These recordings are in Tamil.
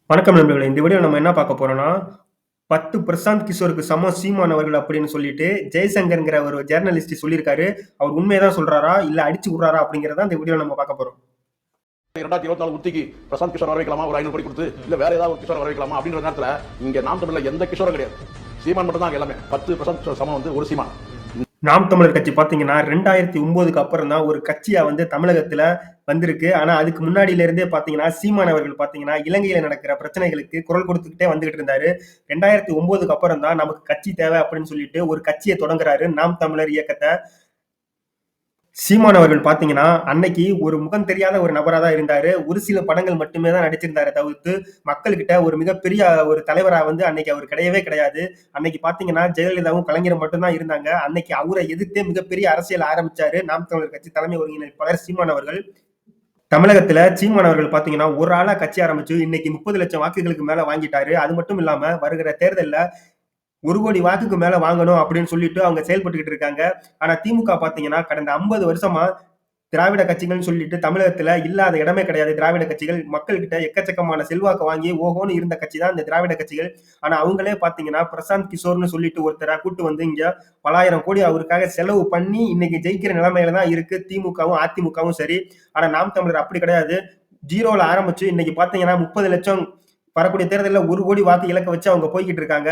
வணக்கம் நண்பர்களே. இந்த வீடியோல நம்ம என்ன பார்க்க போறோம்னா, 10 பிரசாந்த் கிஷோருக்கு சமம் சீமான் அவர்கள் அப்படின்னு சொல்லிட்டு ஜெய்சங்கர்ங்கிற ஒரு ஜர்னலிஸ்ட் சொல்லியிருக்காரு. அவர் உண்மைய தான் சொல்றாரா? இல்ல அடிச்சு விடுறாரா? அப்படிங்கிறத இந்த வீடியோல நம்ம பார்க்க போறோம். 2024 உத்திக்கு பிரசாந்த் கிஷோர் வர வைக்கலாமா? ஒரு 500 கோடி கொடுத்து இல்ல வேற ஏதாவது ஒரு கிஷோர் வர வைக்கலாமா? அப்படின்ற நேரத்துல இங்க நாம் தமிழ்ல எந்த கிஷோரும் கிடையாது. சீமான் மட்டும் தான் எல்லாமே. 10 பிரசாந்த் கிஷோர் சமம் வந்து ஒரு சீமான். நாம் தமிழர் கட்சி பார்த்தீங்கன்னா, 2009க்கு அப்புறம் தான் ஒரு கட்சியா வந்து தமிழகத்துல வந்திருக்கு. ஆனா அதுக்கு முன்னாடியில இருந்தே பார்த்தீங்கன்னா, சீமான் அவர்கள் பார்த்தீங்கன்னா, இலங்கையில நடக்கிற பிரச்சனைகளுக்கு குரல் கொடுத்துக்கிட்டே வந்துகிட்டு இருந்தாரு. 2009க்கு அப்புறம் தான் நமக்கு கட்சி தேவை அப்படின்னு சொல்லிட்டு ஒரு கட்சிய தொடங்குறாரு. நாம் தமிழர் இயக்கத்த. சீமான் அவர்கள் பார்த்தீங்கன்னா, அன்னைக்கு ஒரு முகம் தெரியாத ஒரு நபரா தான் இருந்தாரு. ஒரு சில படங்கள் மட்டுமே தான் நடிச்சிருந்தாரே தவிர்த்து, மக்கள்கிட்ட ஒரு மிகப்பெரிய ஒரு தலைவரா வந்து அன்னைக்கு அவர் கிடையவே கிடையாது. அன்னைக்கு பார்த்தீங்கன்னா, ஜெயலலிதாவும், கலைஞரும் மட்டும் தான் இருந்தாங்க. அன்னைக்கு அவர எதிர்த்தே மிகப்பெரிய அரசியல் ஆரம்பிச்சாரு. நாம் தமிழர் கட்சி தலைமை ஒருங்கிணைப்பாளர் சீமான் அவர்கள். தமிழகத்துல சீமான் அவர்கள் பார்த்தீங்கன்னா, ஒரு ஆளா கட்சி ஆரம்பிச்சு இன்னைக்கு 30,00,000 வாக்குகளுக்கு மேல வாங்கிட்டாரு. அது மட்டும் இல்லாம வருகிற தேர்தல்ல 1,00,00,000 வாக்குக்கு மேல வாங்கணும் அப்படின்னு சொல்லிட்டு அவங்க செயல்பட்டுக்கிட்டு இருக்காங்க. ஆனா திமுக பார்த்தீங்கன்னா, கடந்த 50 வருஷமா திராவிட கட்சிகள்னு சொல்லிட்டு தமிழகத்துல இல்லாத இடமே கிடையாது. திராவிட கட்சிகள் மக்கள்கிட்ட எக்கச்சக்கமான செல்வாக்கு வாங்கி ஓஹோன்னு இருந்த கட்சி தான் இந்த திராவிட கட்சிகள். ஆனா அவங்களே பார்த்தீங்கன்னா, பிரசாந்த் கிஷோர்ன்னு சொல்லிட்டு ஒருத்தர கூட்டு வந்து இங்க பலாயிரம் கோடி அவருக்காக செலவு பண்ணி இன்னைக்கு ஜெயிக்கிற நிலைமையில தான் இருக்கு திமுகவும், அதிமுகவும் சரி. ஆனா நாம் தமிழர் அப்படி கிடையாது. 0ல ஆரம்பிச்சு இன்னைக்கு பார்த்தீங்கன்னா 30,00,000 வரக்கூடிய தேர்தல்ல 1,00,00,000 வாக்கு இலக்க வச்சு அவங்க போய்க்கிட்டு இருக்காங்க.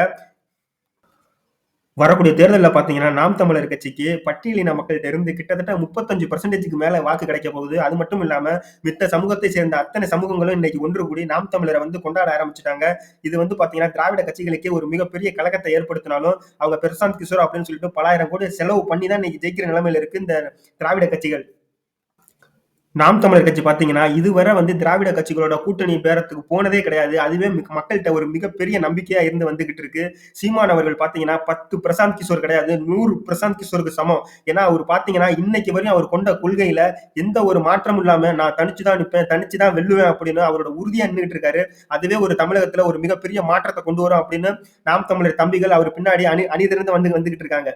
வரக்கூடிய தேர்தல்ல பார்த்தீங்கன்னா, நாம் தமிழர் கட்சிக்கு பட்டியலின மக்கள்ட்ட இருந்து கிட்டத்தட்ட 35% மேல வாக்கு கிடைக்க போகுது. அது மட்டும் இல்லாம, மித்த சமூகத்தை சேர்ந்த அத்தனை சமூகங்களும் இன்னைக்கு ஒன்று கூடி நாம் தமிழரை வந்து கொண்டாட ஆரம்பிச்சுட்டாங்க. இது வந்து பார்த்தீங்கன்னா, திராவிட கட்சிகளுக்கே ஒரு மிகப்பெரிய கலக்கத்தை ஏற்படுத்தினாலும், அவங்க பிரசாந்த் கிஷோர் அப்படின்னு சொல்லிட்டு பலாயிரம் கோடி செலவு பண்ணி தான் இன்னைக்கு ஜெயிக்கிற நிலைமையில இருக்கு இந்த திராவிட கட்சிகள். நாம் தமிழர் கட்சி பார்த்தீங்கன்னா, இதுவரை வந்து திராவிட கட்சிகளோட கூட்டணி பேரத்துக்கு போனதே கிடையாது. அதுவே மக்கள்ட்ட ஒரு மிகப்பெரிய நம்பிக்கையா இருந்து வந்துகிட்டு இருக்கு. சீமான் அவர்கள் பார்த்தீங்கன்னா, 10 பிரசாந்த் கிஷோர் கிடையாது, 100 பிரசாந்த் கிஷோருக்கு சமம். ஏன்னா, அவரு பார்த்தீங்கன்னா, இன்னைக்கு வரையும் அவர் கொண்ட கொள்கையில எந்த ஒரு மாற்றமும் இல்லாம, நான் தனிச்சு தான் நிப்பேன், தனிச்சு தான் வெல்லுவேன் அப்படின்னு அவரோட உறுதியா நின்னுகிட்டு இருக்காரு. அதுவே ஒரு தமிழகத்துல ஒரு மிகப்பெரிய மாற்றத்த கொண்டு வரும் அப்படின்னு நாம் தமிழர் தம்பிகள் அவர் பின்னாடி அணிதிரண்டு வந்துகிட்டு இருக்காங்க.